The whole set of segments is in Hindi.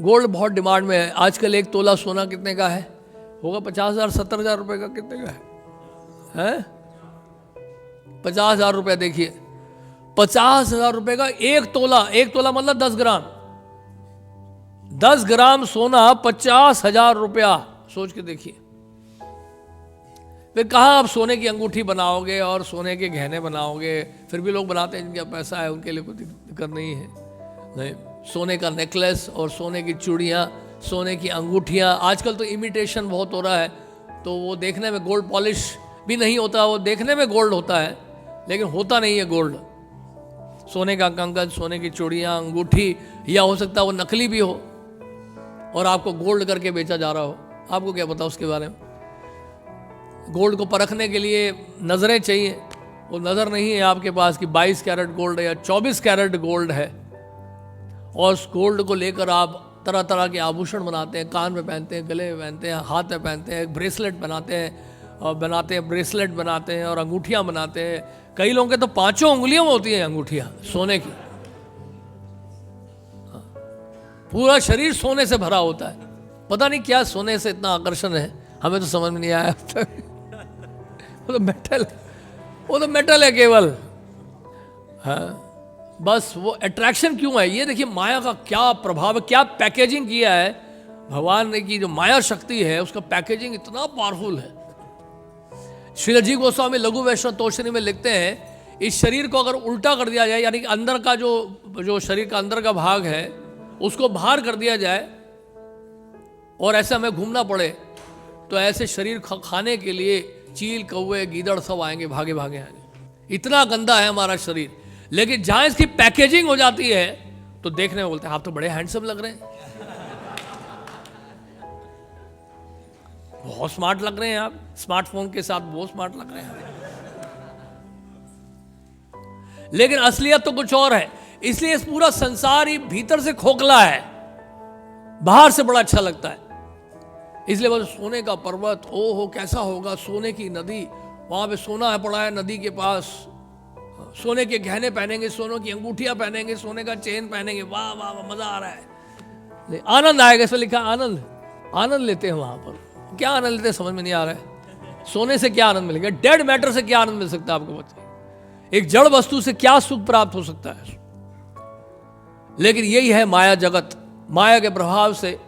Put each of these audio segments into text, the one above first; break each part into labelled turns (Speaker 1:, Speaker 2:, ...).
Speaker 1: गोल्ड बहुत डिमांड में है आजकल। 1 तोला सोना कितने का है? होगा 50,000 70,000 रुपये का। कितने का है? 50,000 रुपये। देखिए 50,000 रुपये का 1 तोला। 1 तोला मतलब 10 ग्राम। 10 ग्राम सोना 50,000 रुपया। सोच के देखिए। फिर कहाँ आप सोने की अंगूठी बनाओगे और सोने के गहने बनाओगे? फिर भी लोग बनाते हैं, जिनका पैसा है उनके लिए कोई दिक्कत नहीं है। नहीं, सोने का नेकलेस और सोने की चूड़ियाँ, सोने की अंगूठियाँ। आजकल तो इमिटेशन बहुत हो रहा है, तो वो देखने में गोल्ड पॉलिश भी नहीं होता, वो देखने में गोल्ड होता है लेकिन होता नहीं है गोल्ड। सोने का कंगन, सोने की चूड़ियाँ, अंगूठी, या हो सकता है वो नकली भी हो और आपको गोल्ड करके बेचा जा रहा हो। आपको क्या पता उसके बारे में? गोल्ड को परखने के लिए नज़रें चाहिए। वो नज़र नहीं है आपके पास कि 22 कैरेट गोल्ड है या 24 कैरेट गोल्ड है। और उस गोल्ड को लेकर आप तरह तरह के आभूषण बनाते हैं, कान में पहनते हैं, गले में पहनते हैं, हाथ में पहनते हैं, ब्रेसलेट बनाते हैं, ब्रेसलेट बनाते हैं और अंगूठियाँ बनाते हैं। कई लोगों के तो 5 उंगलियों में होती हैं अंगूठियाँ सोने की। पूरा शरीर सोने से भरा होता है। पता नहीं क्या सोने से इतना आकर्षण है, हमें तो समझ में नहीं आया। वो तो मेटल है केवल। हाँ, बस वो अट्रैक्शन क्यों है? ये देखिए माया का क्या प्रभाव है, क्या पैकेजिंग किया है भगवान ने। की जो माया शक्ति है उसका पैकेजिंग इतना पावरफुल है। श्री अजीत गोस्वामी लघु वैष्णव तोषणी में लिखते हैं, इस शरीर को अगर उल्टा कर दिया जाए, यानी कि अंदर का जो शरीर का अंदर का भाग है उसको बाहर कर दिया जाए और ऐसे हमें घूमना पड़े, तो ऐसे शरीर खाने के लिए चील, कौवे, गीदड़ सब आएंगे, भागे भागे आएंगे। इतना गंदा है हमारा शरीर। लेकिन जहां इसकी पैकेजिंग हो जाती है तो देखने में बोलते हैं आप तो बड़े हैंडसम लग रहे हैं, बहुत स्मार्ट लग रहे हैं आप, स्मार्टफोन के साथ बहुत स्मार्ट लग रहे हैं। लेकिन असलियत तो कुछ और है। इसलिए इस पूरा संसार ही भीतर से खोखला है, बाहर से बड़ा अच्छा लगता है। इसलिए बस सोने का पर्वत, ओहो कैसा होगा, सोने की नदी, वहां पे सोना है पड़ा है नदी के पास, सोने के गहने पहनेंगे, सोने की अंगूठियां पहनेंगे, सोने का चेन पहनेंगे, वाह वाह वाह, मजा आ रहा है, आनंद आएगा। इसमें लिखा आनंद लेते हैं। वहां पर क्या आनंद लेते हैं समझ में नहीं आ रहा है। सोने से क्या आनंद मिलेगा? डेड मैटर से क्या आनंद मिल सकता है आपको बताइए? एक जड़ वस्तु से क्या सुख प्राप्त हो सकता है? लेकिन यही है माया जगत। माया के प्रभाव से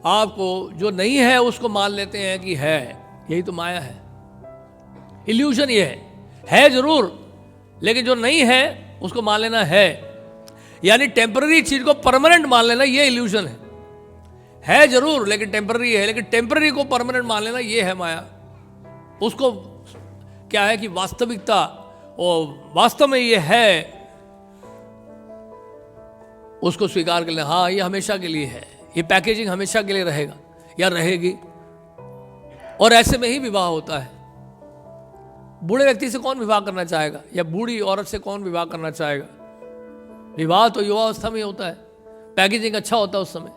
Speaker 1: आपको जो नहीं है उसको मान लेते हैं कि है। यही तो माया है, इल्यूजन। ये है जरूर, लेकिन जो नहीं है उसको मान लेना है। यानी टेम्पररी चीज को परमानेंट मान लेना, ये इल्यूजन है जरूर लेकिन टेम्पररी है। लेकिन टेम्पररी को परमानेंट मान लेना, ये है माया। उसको क्या है कि वास्तविकता और वास्तव में ये है, उसको स्वीकार कर लेना। हाँ, ये हमेशा के लिए है, ये पैकेजिंग हमेशा के लिए रहेगा या रहेगी। और ऐसे में ही विवाह होता है। बूढ़े व्यक्ति से कौन विवाह करना चाहेगा, या बूढ़ी औरत से कौन विवाह करना चाहेगा? विवाह तो युवावस्था में होता है। पैकेजिंग अच्छा होता है उस समय।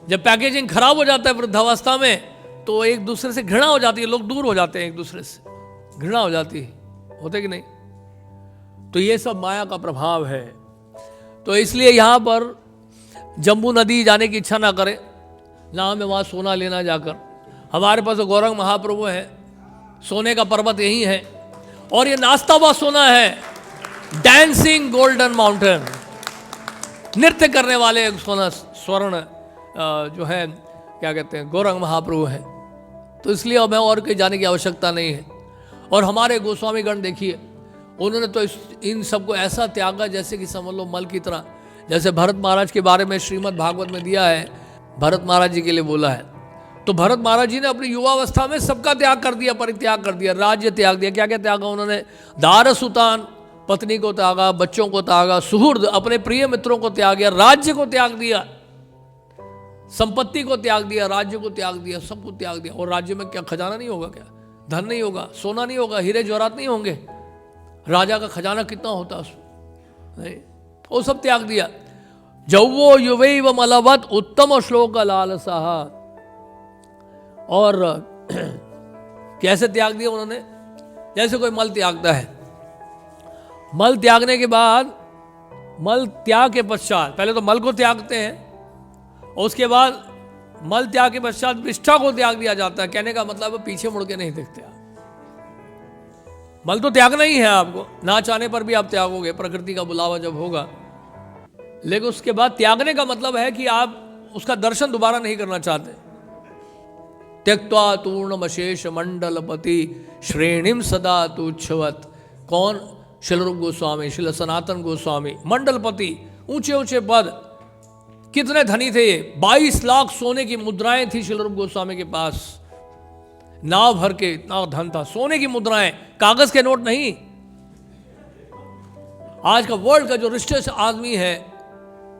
Speaker 1: जब पैकेजिंग खराब हो जाता है वृद्धावस्था में, तो एक दूसरे से घृणा हो जाती है, लोग दूर हो जाते हैं एक दूसरे से, घृणा हो जाती है, होते कि नहीं? तो ये सब माया का प्रभाव है। तो इसलिए यहां पर जम्बू नदी जाने की इच्छा ना करें, ना हमें वहां सोना लेना जाकर। हमारे पास तो गौरंग महाप्रभु है, सोने का पर्वत यही है, और ये नाचता हुआ सोना है, डांसिंग गोल्डन माउंटेन, नृत्य करने वाले सोना, स्वर्ण जो है, क्या कहते हैं, गौरंग महाप्रभु है। तो इसलिए हमें और कहीं जाने की आवश्यकता नहीं है। और हमारे गोस्वामीगण देखिए, उन्होंने तो इन सबको ऐसा त्यागा जैसे कि समझ लो मल की तरह। जैसे भरत महाराज के बारे में श्रीमद् भागवत में दिया है, भरत महाराज जी के लिए बोला है। तो भरत महाराज जी ने अपनी युवावस्था में सबका त्याग कर दिया, परित्याग कर दिया, राज्य त्याग दिया। क्या क्या त्यागा उन्होंने? दार सुतान, पत्नी को त्यागा, बच्चों को त्यागा, सुहृद अपने प्रिय मित्रों को त्याग दिया, राज्य को त्याग दिया, संपत्ति को त्याग दिया, राज्य को त्याग दिया, सबको त्याग दिया। और राज्य में क्या खजाना नहीं होगा? क्या धन नहीं होगा? सोना नहीं होगा? हीरे जवाहरात नहीं होंगे? राजा का खजाना कितना होता उसमें? नहीं, वो सब त्याग दिया। जौवो युवैव मलवत उत्तम श्लोक लालसा। और कैसे त्याग दिया उन्होंने? जैसे कोई मल त्यागता है, मल त्यागने के बाद, मल त्याग के पश्चात, पहले तो मल को त्यागते हैं, और उसके बाद मल त्याग के पश्चात विष्ठा को त्याग दिया जाता है। कहने का मतलब है पीछे मुड़ के नहीं देखते आप। मल तो त्यागना ही है आपको, ना चाहने पर भी आप त्यागोगे, प्रकृति का बुलावा जब होगा। लेकिन उसके बाद त्यागने का मतलब है कि आप उसका दर्शन दोबारा नहीं करना चाहते। त्यक्त्वा तूर्णमशेष मंडलपति श्रेणीम सदा तुच्छवत। कौन? श्रील रूप गोस्वामी, श्रील सनातन गोस्वामी। मंडलपति, ऊंचे ऊंचे पद। कितने धनी थे ये? 22 लाख सोने की मुद्राएं थी श्रील रूप गोस्वामी के पास। नाव भर के इतना धन था, सोने की मुद्राएं, कागज के नोट नहीं। आज का वर्ल्ड का जो रिचेस्ट आदमी है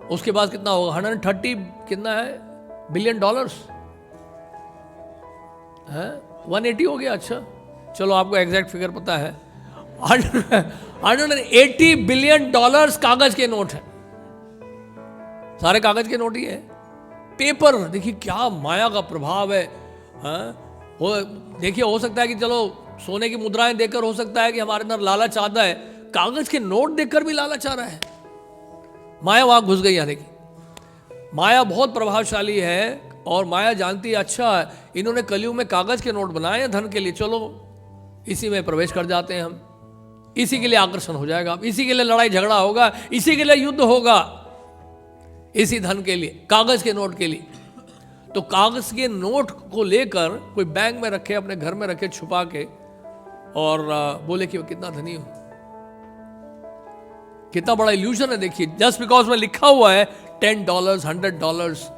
Speaker 1: उसके पास कितना होगा? 130 कितना है बिलियन डॉलर्स है? 180 हो गया। अच्छा चलो, आपको एग्जैक्ट फिगर पता है। 180 बिलियन डॉलर्स कागज के नोट है। सारे कागज के नोट ही है। पेपर देखिए क्या माया का प्रभाव है। वो देखिए, हो सकता है कि चलो सोने की मुद्राएं देखकर हो सकता है कि हमारे अंदर लालच आता है, कागज के नोट देखकर भी लालच आ रहा है। माया वहां घुस गई। यानी कि माया बहुत प्रभावशाली है और माया जानती है अच्छा है इन्होंने कलयुग में कागज के नोट बनाए हैं धन के लिए, चलो इसी में प्रवेश कर जाते हैं हम। इसी के लिए आकर्षण हो जाएगा, इसी के लिए लड़ाई झगड़ा होगा, इसी के लिए युद्ध होगा, इसी धन के लिए, कागज के नोट के लिए। तो कागज के नोट को लेकर कोई बैंक में रखे, अपने घर में रखे छुपा के, और बोले कि वो कितना धनी हो। कितना बड़ा इल्यूजन है देखिए। जस्ट बिकॉज में लिखा हुआ है $10, $100,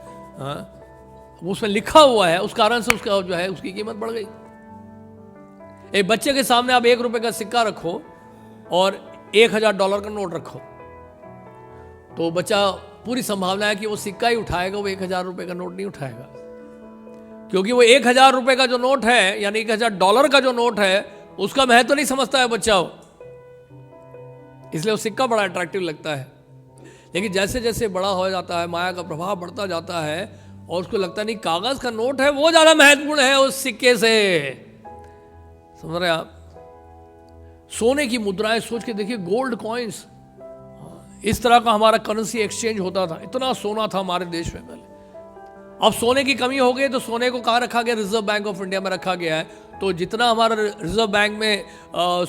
Speaker 1: उसमें लिखा हुआ है, उस कारण से उसका जो है उसकी कीमत बढ़ गई। एक बच्चे के सामने आप $1 का सिक्का रखो और $1000 का नोट रखो, तो बच्चा पूरी संभावना है कि वो सिक्का ही उठाएगा, वो $1000 का नोट नहीं उठाएगा। क्योंकि वो $1000 का जो नोट है, यानी $1000 का जो नोट है, उसका महत्व तो नहीं समझता है बच्चा वो, इसलिए वो सिक्का बड़ा अट्रैक्टिव लगता है। लेकिन जैसे जैसे बड़ा हो जाता है, माया का प्रभाव बढ़ता जाता है और उसको लगता नहीं कागज का नोट है वो ज्यादा महत्वपूर्ण है उस सिक्के से। समझ रहे आप? सोने की मुद्राएं सोच के देखिए, गोल्ड कॉइन्स, इस तरह का हमारा करेंसी एक्सचेंज होता था। इतना सोना था हमारे देश में पहले। अब सोने की कमी हो गई तो सोने को कहाँ रखा गया? रिजर्व बैंक ऑफ इंडिया में रखा गया है। तो जितना हमारा रिजर्व बैंक में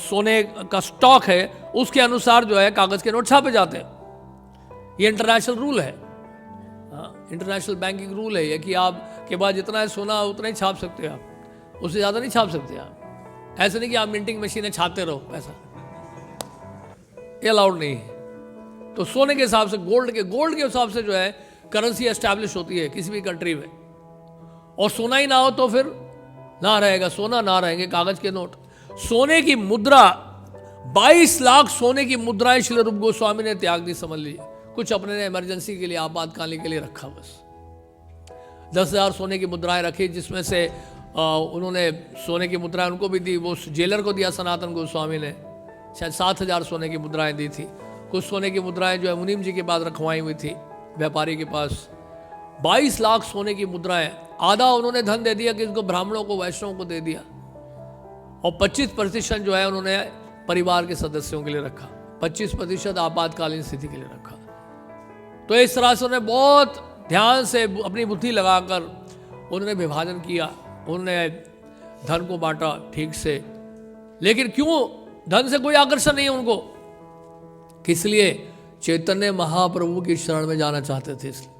Speaker 1: सोने का स्टॉक है उसके अनुसार जो है कागज के नोट छापे जाते हैं। ये इंटरनेशनल रूल है, इंटरनेशनल बैंकिंग रूल है ये, कि आप के पास जितना है सोना उतना ही छाप सकते हैं आप, उससे ज़्यादा नहीं छाप सकते आप। ऐसे नहीं कि आप मिंटिंग मशीनें छापते रहो पैसा, ये अलाउड नहीं है। तो सोने के हिसाब से, गोल्ड के हिसाब से जो है करेंसी एस्टैब्लिश होती है किसी भी कंट्री में। और सोना ही ना हो तो फिर ना रहेगा सोना, ना रहेंगे कागज के नोट। सोने की मुद्रा, 22 लाख सोने की मुद्राएं श्री रूप गोस्वामी ने त्याग दी, समझ लीजिए। कुछ अपने ने इमरजेंसी के लिए, आपातकालीन के लिए रखा बस। 10,000 सोने की मुद्राएं रखी, जिसमें से उन्होंने सोने की मुद्राएं उनको भी दी, वो जेलर को दिया सनातन गोस्वामी ने। शायद 7,000 सोने की मुद्राएं दी थी। कुछ सोने की मुद्राएं जो है मुनीम जी के पास रखवाई हुई थी, व्यापारी के पास। 22 लाख सोने की मुद्राएं, आधा उन्होंने धन दे दिया कि इसको ब्राह्मणों को, वैष्णवों को दे दिया, और 25% जो है उन्होंने परिवार के सदस्यों के लिए रखा, 25% आपातकालीन स्थिति के लिए रखा। तो इस तरह से उन्होंने बहुत ध्यान से अपनी बुद्धि लगाकर उन्होंने विभाजन किया, उन्होंने धन को बांटा ठीक से। लेकिन क्यों? धन से कोई आकर्षण नहीं है उनको, किस लिए? चैतन्य महाप्रभु की शरण में जाना चाहते थे इसलिए।